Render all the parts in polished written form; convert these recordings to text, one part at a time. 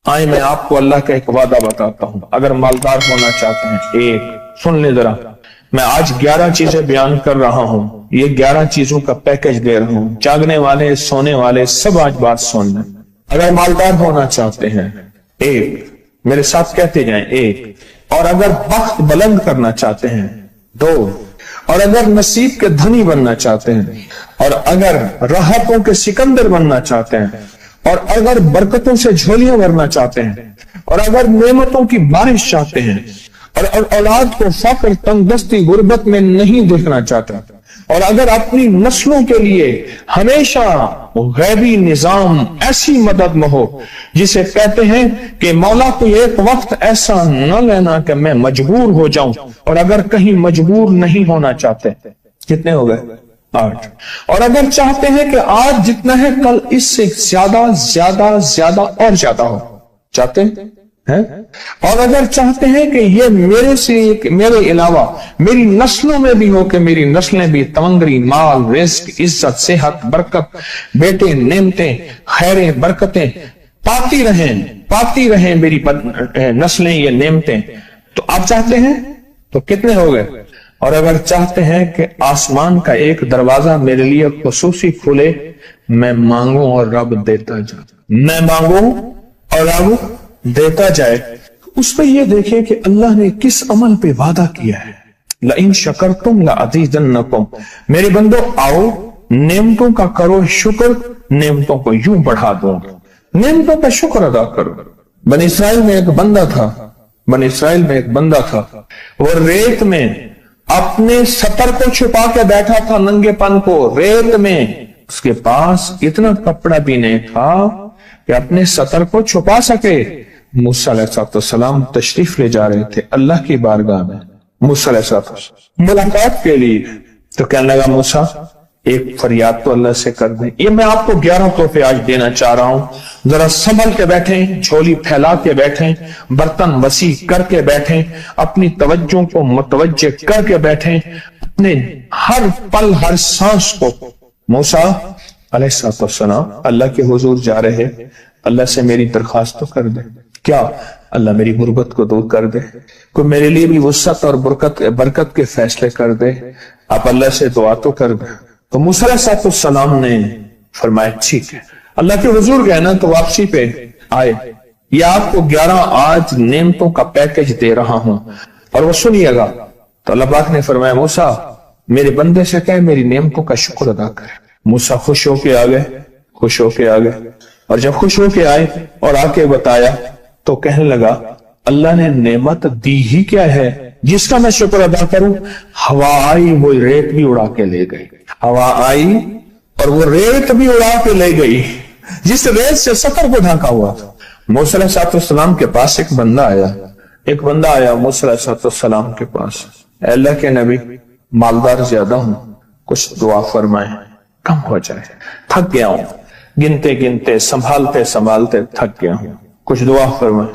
آئے میں آپ کو اللہ کا ایک وعدہ بتاتا ہوں، اگر مالدار ہونا چاہتے ہیں، ایک سن لیں ذرا، میں آج 11 چیزیں بیان کر رہا ہوں، یہ 11 چیزوں کا پیکج دے رہا ہوں، جاگنے والے سونے والے سب آج بات سن لیں۔ اگر مالدار ہونا چاہتے ہیں، ایک، میرے ساتھ کہتے جائیں، ایک، اور اگر بخت بلند کرنا چاہتے ہیں، دو، اور اگر نصیب کے دھنی بننا چاہتے ہیں، اور اگر راحتوں کے سکندر بننا چاہتے ہیں، اور اگر برکتوں سے جھولیاں بھرنا چاہتے ہیں، اور اگر نعمتوں کی بارش چاہتے ہیں، اور اولاد کو فقر، تنگ دستی، غربت میں نہیں دیکھنا چاہتے، اور اگر اپنی نسلوں کے لیے ہمیشہ غیبی نظام ایسی مدد میں ہو جسے کہتے ہیں کہ مولا کو ایک وقت ایسا نہ لینا کہ میں مجبور ہو جاؤں، اور اگر کہیں مجبور نہیں ہونا چاہتے، کتنے ہو گئے؟ 8۔ اور اگر چاہتے ہیں کہ آج جتنا ہے کل اس سے زیادہ زیادہ زیادہ اور زیادہ ہو، چاہتے ہیں؟ اور اگر چاہتے ہیں کہ یہ میرے علاوہ میری نسلوں میں بھی ہو، کہ میری نسلیں بھی تمنگری، مال، رزق، عزت، صحت، برکت، بیٹے، نعمتیں، خیریں، برکتیں پاتی رہیں میری نسلیں، یہ نعمتیں، تو آپ چاہتے ہیں تو کتنے ہو گئے؟ اور اگر چاہتے ہیں کہ آسمان کا ایک دروازہ میرے لیے خصوصی کھلے، میں مانگوں اور رب دیتا جائے، میں مانگوں اور رب دیتا جائے، اس پہ یہ دیکھیں کہ اللہ نے کس عمل پہ وعدہ کیا ہے۔ لَإِن شَكَرْتُمْ لَأَزِيدَنَّكُمْ، میرے بندو آؤ نعمتوں کا کرو شکر، نعمتوں کو یوں بڑھا دوں، نعمتوں کا شکر ادا کرو۔ بنی اسرائیل میں ایک بندہ تھا، وہ ریت میں اپنے سطر کو چھپا کے بیٹھا تھا، ننگے پن کو ریت میں، اس کے پاس اتنا کپڑا بھی نہیں تھا کہ اپنے سطر کو چھپا سکے۔ موسیٰ علیہ السلام تشریف لے جا رہے تھے اللہ کی بارگاہ میں، موسیٰ علیہ السلام ملاقات کے لیے، تو کہنے لگا موسیٰ ایک فریاد تو اللہ سے کر دیں۔ یہ میں آپ کو 11 تحفے آج دینا چاہ رہا ہوں، ذرا سنبھل کے بیٹھیں، جھولی پھیلا کے بیٹھیں، برتن وسیع کر کے بیٹھیں، اپنی توجہ کو متوجہ کر کے بیٹھیں، اپنے ہر پل ہر سانس کو۔ موسیٰ علیہ السلام اللہ کے حضور جا رہے، اللہ سے میری درخواست تو کر دے، کیا اللہ میری غربت کو دور کر دے، کوئی میرے لیے بھی وسعت اور برکت کے فیصلے کر دے، آپ اللہ سے دعا تو کر دے۔ تو موسیٰ علیہ السلام نے فرمایا ٹھیک ہے، اللہ کے حضور گئے نا تو واپسی پہ آئے، یہ آپ کو 11 آج نعمتوں کا پیکج دے رہا ہوں، اور وہ سنیے گا۔ تو اللہ پاک نے فرمایا موسیٰ میرے بندے سے کہے میری نعمتوں کا شکر ادا کرے۔ موسیٰ خوش ہو کے آگئے، اور جب خوش ہو کے آئے اور آ کے بتایا تو کہنے لگا اللہ نے نعمت دی ہی کیا ہے جس کا میں شکر ادا کروں؟ ہوا آئی وہ ریت بھی اڑا کے لے گئی، ہوا آئی اور وہ ریت بھی اڑا کے لے گئی جس ریت سے سطر کو ڈھانکا ہوا تھا۔ موسیٰ علیہ السلام کے پاس ایک بندہ آیا موسیٰ علیہ السلام کے پاس، اے اللہ کے نبی مالدار زیادہ ہوں، کچھ دعا فرمائیں، کم ہو جائے، تھک گیا ہوں، گنتے سنبھالتے تھک گیا ہوں، کچھ دعا فرمائیں۔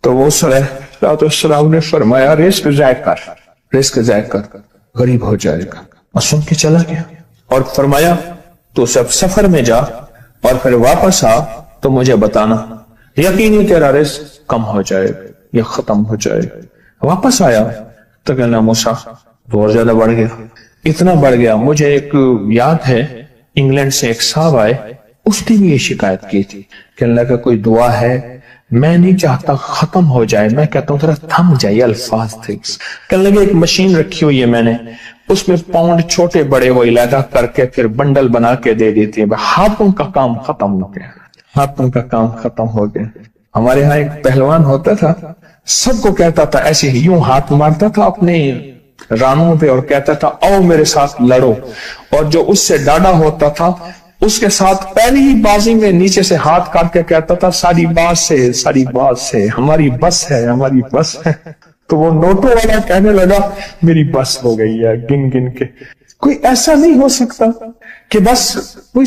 تو موسیٰ علیہ السلام نے فرمایا رزق ضائع کر، غریب ہو جائے گا، اور سن کے چلا گیا، اور فرمایا تو سب سفر میں جا اور پھر واپس آ تو مجھے بتانا، یقینی تیرا رزق کم ہو جائے گا یا ختم ہو جائے گا۔ واپس آیا تو کہنا موسیٰ بہت زیادہ بڑھ گیا، اتنا بڑھ گیا، مجھے ایک یاد ہے انگلینڈ سے ایک صاحب آئے، اس نے بھی یہ شکایت کی تھی، کہنے لگا کوئی دعا ہے، میں نہیں چاہتا ختم ہو جائے، میں کہتا ہوں ذرا تھم جائے، الفاظ تھے۔ کہنے لگا ایک مشین رکھی ہوئی ہے میں نے، اس میں پاؤنڈ چھوٹے بڑے وہ علیحدہ کر کے پھر بنڈل بنا کے دے دیتی ہے، ہاتھوں کا کام ختم ہو گیا۔ ہمارے ہاں ایک پہلوان ہوتا تھا، سب کو کہتا تھا ایسے ہی، یوں ہاتھ مارتا تھا اپنے رانوں پہ اور کہتا تھا آؤ میرے ساتھ لڑو، اور جو اس سے ڈاڈا ہوتا تھا اس کے ساتھ پہلی ہی بازی میں نیچے سے ہاتھ کاٹ کے کہتا تھا ساری بات سے ہماری بس ہے۔ تو وہ نوٹوں والا کہنے لگا میری بس ہو گئی ہے، گن کے۔ کوئی ایسا نہیں ہو سکتا کہ بس کوئی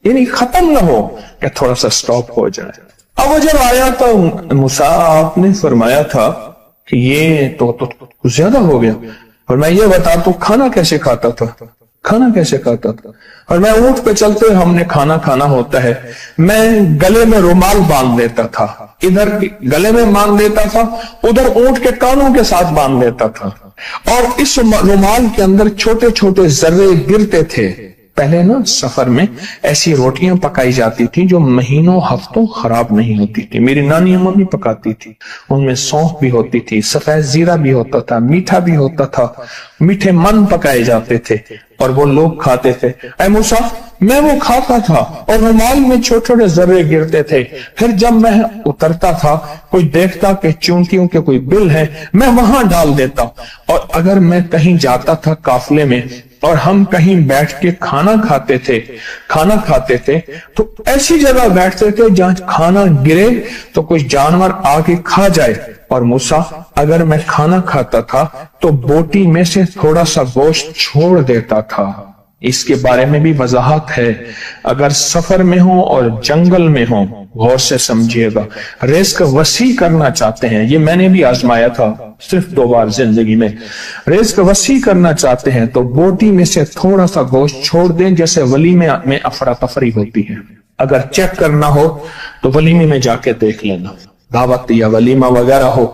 یعنی ختم نہ ہو، کہ تھوڑا سا سٹاپ ہو جائے۔ اب وہ جب آیا تو موسیٰ آپ نے فرمایا تھا کہ یہ تو زیادہ ہو گیا، اور میں یہ بتا تو کھانا کیسے کھاتا تھا؟ کھانا کیسے کھاتا تھا؟ اور میں اونٹ پہ چلتے ہم نے کھانا کھانا ہوتا ہے، میں گلے میں رومال باندھ لیتا تھا، ادھر گلے میں باندھ لیتا تھا، ادھر اونٹ کے کانوں کے ساتھ باندھ لیتا تھا، اور اس رومال کے اندر چھوٹے چھوٹے ذرے گرتے تھے۔ پہلے نا سفر میں ایسی روٹیاں پکائی جاتی تھی جو مہینوں ہفتوں خراب نہیں ہوتی تھی، میری نانی اماں بھی پکاتی تھی، ان میں سونف بھی ہوتی تھی، سفید زیرہ بھی ہوتا تھا، میٹھا بھی ہوتا تھا، میٹھے من پکائے جاتے تھے اور وہ لوگ کھاتے تھے۔ اے موسیٰ، میں وہ کھاتا تھا اور رومال میں چھوٹے چھوٹے ذرے گرتے تھے، پھر جب میں اترتا تھا کوئی دیکھتا کہ چونٹیوں کے کوئی بل ہے، میں وہاں ڈال دیتا، اور اگر میں کہیں جاتا تھا قافلے میں اور ہم کہیں بیٹھ کے کھانا کھاتے تھے تو ایسی جگہ بیٹھتے تھے جہاں کھانا گرے تو کوئی جانور آ کے کھا جائے، اور موسیٰ اگر میں کھانا کھاتا تھا تو بوٹی میں سے تھوڑا سا گوشت چھوڑ دیتا تھا۔ اس کے بارے میں بھی وضاحت ہے، اگر سفر میں ہو اور جنگل میں ہو، غور سے سمجھیے گا، رزق وسیع کرنا چاہتے ہیں، یہ میں نے بھی آزمایا تھا صرف 2 بار زندگی میں، رزق وسیع کرنا چاہتے ہیں تو بوٹی میں سے تھوڑا سا گوشت چھوڑ دیں، جیسے ولیمے میں افراتفری ہوتی ہے۔ اگر چیک کرنا ہو تو ولیمے میں جا کے دیکھ لینا، دعوت یا ولیمہ وغیرہ ہو،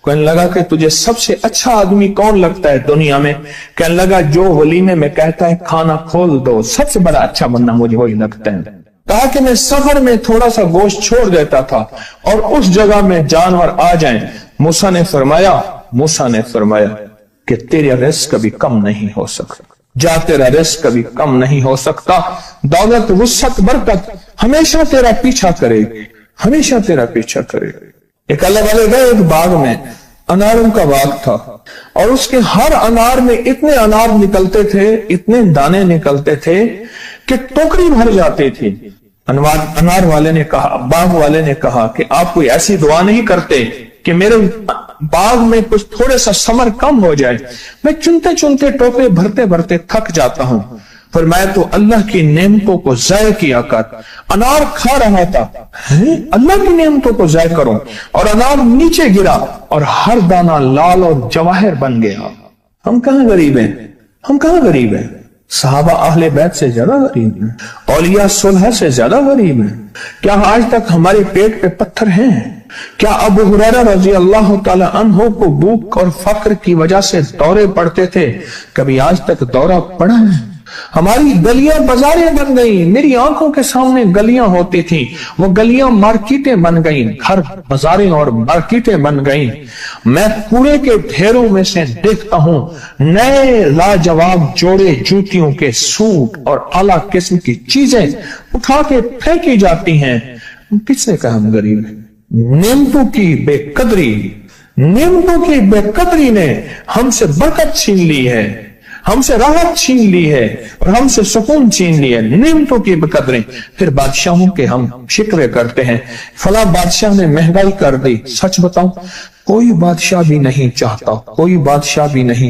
کہنے لگا کہ تجھے سب سے اچھا آدمی کون لگتا ہے دنیا میں؟ کہنے لگا جو ولیمے میں کہتا ہے کھانا کھول دو، سب سے بڑا اچھا بندہ مجھے وہی لگتا ہے۔ کہا کہ میں سفر میں تھوڑا سا گوشت چھوڑ دیتا تھا اور اس جگہ میں جانور آ جائیں۔ موسیٰ نے فرمایا کہ تیرا رزق کبھی کم نہیں ہو سکتا، جا تیرا رزق کبھی کم نہیں ہو سکتا، دولت وسعت برکت ہمیشہ تیرا پیچھا کرے گی، ہمیشہ تیرا پیچھا کرے گی۔ ایک اللہ والے گئے ایک باغ میں، اناروں کا باغ تھا، اور اس کے ہر انار میں اتنے انار نکلتے تھے، اتنے دانے نکلتے تھے کہ ٹوکری بھر جاتی تھی۔ انار والے نے کہا، باغ والے نے کہا کہ آپ کوئی ایسی دعا نہیں کرتے کہ میرے باغ میں کچھ تھوڑے سا ثمر کم ہو جائے، میں چنتے چنتے ٹوکرے بھرتے بھرتے تھک جاتا ہوں، فرمایا تو اللہ کی نعمتوں کو ضائع کیا کر۔ انار کھا رہا تھا، اللہ کی نعمتوں کو ضائع کروں، اور انار نیچے گرا اور ہر دانہ لال اور جواہر بن گیا۔ ہم کہاں غریب ہیں؟ صحابہ اہل بیت سے زیادہ غریب ہیں، اولیاء صلح سے زیادہ غریب ہیں۔ کیا آج تک ہمارے پیٹ پہ پتھر ہیں؟ کیا ابو ہریرہ رضی اللہ تعالی عنہ کو بھوک اور فقر کی وجہ سے دورے پڑتے تھے؟ کبھی آج تک دورہ پڑا ہے؟ ہماری گلیاں بازاریں بن گئیں، میری آنکھوں کے سامنے گلیاں ہوتی تھیں، وہ گلیاں مارکیٹیں بن گئیں، گھر بازاریں اور مارکیٹیں بن گئیں۔ میں کوڑے کے ڈھیروں میں سے دیکھتا ہوں نئے لاجواب جوڑے جوتیوں کے سوٹ اور اعلیٰ قسم کی چیزیں اٹھا کے پھینکی جاتی ہیں۔ کس نے کہا ہم غریب ہیں؟ نعمتوں کی بے قدری نے ہم سے برکت چھین لی ہے، ہم سے راحت چھین لی ہے اور ہم سے سکون چھین لی ہے، نعمتوں کی بے قدری۔ پھر بادشاہوں کے ہم شکوے کرتے ہیں، فلاں بادشاہ نے مہنگائی کر دی۔ سچ بتاؤں، کوئی بادشاہ بھی نہیں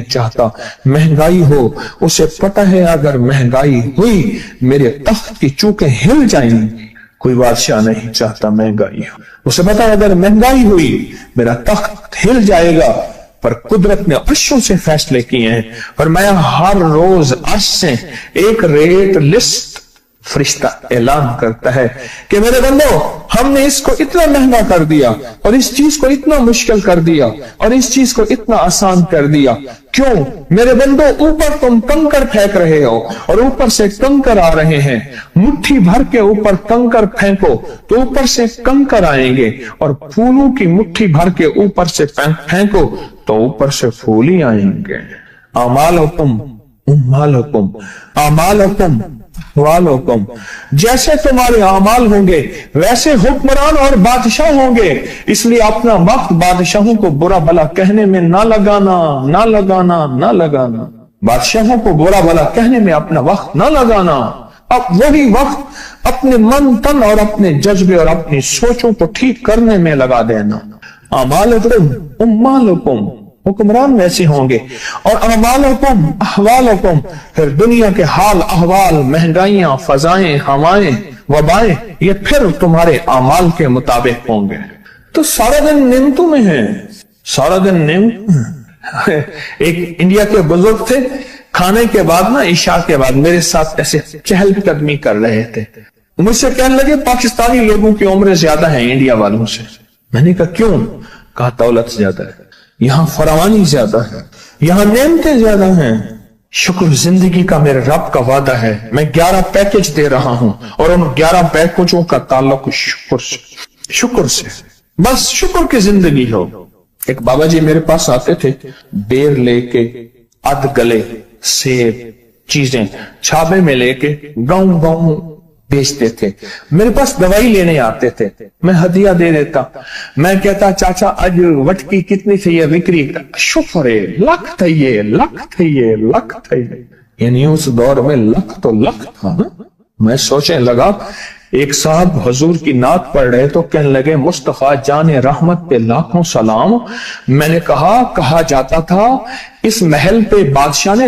چاہتا مہنگائی ہو، اسے پتہ ہے اگر مہنگائی ہوئی میرے تخت کی چوکیں ہل جائیں گی۔ کوئی بادشاہ نہیں چاہتا مہنگائی ہو، اسے پتہ ہے اگر مہنگائی ہوئی میرا تخت ہل جائے گا، پر قدرت نے عرشوں سے فیصلے کیے ہیں۔ فرمایا ہر روز عرش سے ایک ریٹ لسٹ فرشتہ اعلان کرتا ہے کہ میرے بندو، ہم نے اس کو اتنا مہنگا کر دیا اور اس چیز کو اتنا مشکل کر دیا اور اس چیز کو اتنا آسان کر دیا، کیوں میرے بندو؟ اوپر تم کنکر پھینک رہے ہو اور اوپر سے کنکر آ رہے ہیں، مٹھی بھر کے اوپر کنکر پھینکو تو اوپر سے کنکر آئیں گے، اور پھولوں کی مٹھی بھر کے اوپر سے پھینکو تو اوپر سے پھول ہی آئیں گے۔ اعمالکم، جیسے تمہارے اعمال ہوں گے ویسے حکمران اور بادشاہ ہوں گے، اس لیے اپنا وقت بادشاہوں کو برا بھلا کہنے میں نہ لگانا، بادشاہوں کو برا بھلا کہنے میں اپنا وقت نہ لگانا، اب وہی وقت اپنے من تن اور اپنے جذبے اور اپنی سوچوں کو ٹھیک کرنے میں لگا دینا۔ اعمالکم، حکمران ویسے ہوں گے، اور اعمالکم احوالکم، پھر دنیا کے حال احوال، مہنگائیاں، فضائیں، ہوائیں، وبائیں، یہ پھر تمہارے اعمال کے مطابق ہوں گے۔ تو سارا دن نعمتوں میں ہے، سارا دن نعمت۔ ایک انڈیا کے بزرگ تھے، کھانے کے بعد نا عشاء کے بعد میرے ساتھ ایسے چہل قدمی کر رہے تھے. مجھ سے کہنے لگے پاکستانی لوگوں کی عمریں زیادہ ہیں انڈیا والوں سے. میں نے کہا کیوں؟ کہا دولت زیادہ ہے, یہاں فراوانی زیادہ ہے, یہاں نعمتیں زیادہ ہیں. شکر زندگی کا میرے رب کا وعدہ ہے, میں 11 پیکج دے رہا ہوں اور ان 11 پیکجوں کا تعلق شکر سے. بس شکر کی زندگی ہو. ایک بابا جی میرے پاس آتے تھے, بیر لے کے, ادھ گلے سیب چیزیں چھابے میں لے کے گاؤں گاؤں بیچتے تھے. میرے پاس دوائی لینے آتے تھے, میں ہدیہ دے دیتا. میں کہتا چاچا اج وٹکی کتنی تھی یہ وکری؟ شکر ہے, لکھ تھے, لکھ تھے, لکھ تھے. یعنی اس دور میں لکھ تو لکھ تھا نا. میں سوچنے لگا, ایک صاحب حضور کی نعت پڑھ رہے تو کہنے لگے مصطفیٰ جان رحمت پہ لاکھوں سلام. میں نے کہا جاتا تھا اس محل پہ بادشاہ نے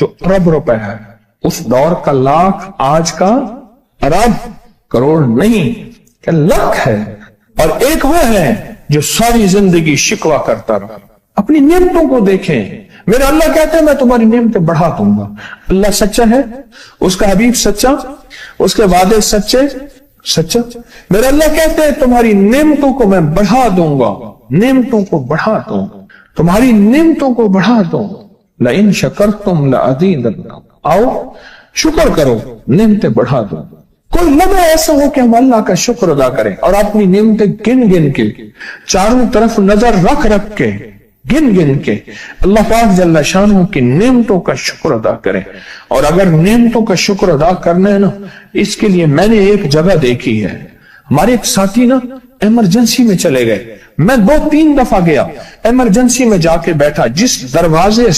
جو ارب روپے ہے. اس دور کا لاکھ آج کا ارب کروڑ نہیں کہ لاکھ ہے. اور ایک وہ ہے جو ساری زندگی شکوہ کرتا رہا. اپنی نعمتوں کو دیکھیں. میرا اللہ کہتے ہیں میں تمہاری نعمتیں بڑھا دوں گا. اللہ سچا ہے, اس کا حبیب سچا, اس کے وعدے سچا. میرا اللہ کہتے ہیں تمہاری نعمتوں کو میں بڑھا دوں گا, نعمتوں کو بڑھا دوں گا, تمہاری نعمتوں کو بڑھا دوں گا. لئن شکرتم لأزیدنکم, آؤ شکر کرو, نعمتیں بڑھا دوں. کوئی لمحہ ایسا ہو کہ ہم اللہ کا شکر ادا کریں اور اپنی نعمتیں گن گن کے, چاروں طرف نظر رکھ کے, گن گن کے اللہ پاک جل شانہ کی نعمتوں کا شکر ادا کریں. اور اگر نعمتوں کا شکر ادا کرنا ہے نا, اس کے لیے میں نے ایک جگہ دیکھی ہے. ہمارے ایک ساتھی نا ایمرجنسی میں چلے گئے. میں 2-3 دفعہ گیا, ایمرجنسی میں جا کے بیٹھا. جس دروازے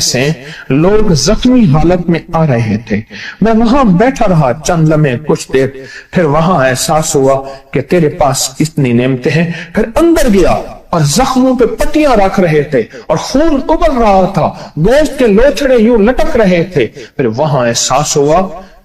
سے لوگ زخمی حالت میں آ رہے تھے, میں وہاں بیٹھا رہا چند لمحے, کچھ دیر. پھر وہاں احساس ہوا کہ تیرے پاس کتنی نعمتیں ہیں. پھر اندر گیا اور زخموں پہ پٹیاں رکھ رہے تھے اور خون ابل رہا تھا, گوشت کے لوتھڑے یوں لٹک رہے تھے. پھر وہاں احساس ہوا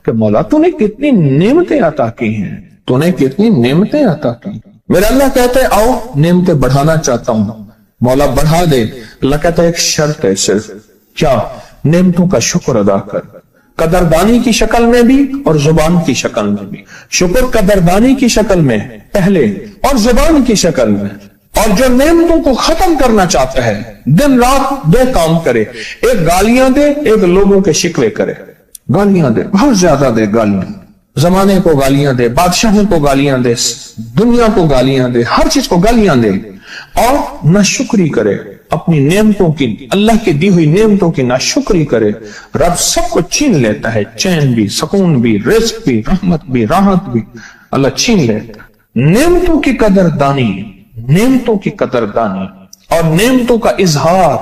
کہ مولا تو نے کتنی نعمتیں عطا کی ہیں, تو نے کتنی نعمتیں عطا کی. میرا اللہ کہتا ہے آؤ نعمتیں بڑھانا چاہتا ہوں. مولا بڑھا دے. اللہ کہتا ہے ایک شرط ہے صرف, کیا؟ نعمتوں کا شکر ادا کر, قدردانی کی شکل میں بھی اور زبان کی شکل میں بھی. شکر قدردانی کی شکل میں پہلے اور زبان کی شکل میں. اور جو نعمتوں کو ختم کرنا چاہتا ہے دن رات 2 کام کرے, ایک گالیاں دے, ایک لوگوں کے شکوے کرے. گالیاں دے, بہت زیادہ دے گالیاں, زمانے کو گالیاں دے, بادشاہوں کو گالیاں دے, دنیا کو گالیاں دے, ہر چیز کو گالیاں دے. اور ناشکری کرے اپنی نعمتوں کی, اللہ کی دی ہوئی نعمتوں کی ناشکری کرے. رب سب کو چھین لیتا ہے, چین بھی, سکون بھی, رزق بھی, رحمت بھی, راحت بھی اللہ چھین لیتا ہے. نعمتوں کی قدردانی, نعمتوں کی قدردانی اور نعمتوں کا اظہار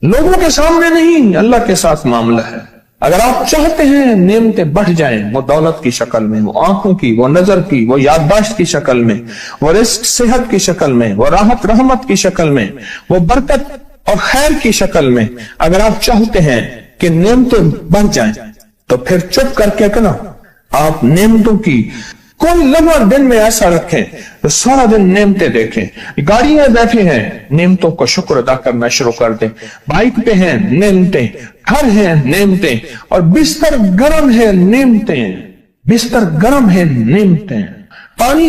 لوگوں کے سامنے نہیں, اللہ کے ساتھ معاملہ ہے. اگر آپ چاہتے ہیں نعمتیں بڑھ جائیں, وہ دولت کی شکل میں, وہ آنکھوں کی, وہ نظر کی, وہ یادداشت کی شکل میں, وہ رزق صحت کی شکل میں, وہ راحت رحمت کی شکل میں, وہ برکت اور خیر کی شکل میں, اگر آپ چاہتے ہیں کہ نعمتیں بڑھ جائیں تو پھر چپ کر کے کہنا آپ نعمتوں کی کوئی لمحہ دن میں ایسا رکھیں تو سارا دن نعمتیں دیکھیں. گاڑی میں بیٹھے ہیں, نعمتوں کا شکر ادا کرنا شروع کر دیں. بائک پہ ہیں, نعمتیں. گھر ہیں, نعمتیں. اور بستر گرم ہے, نعمتیں. بستر گرم ہے, نعمتیں. پانی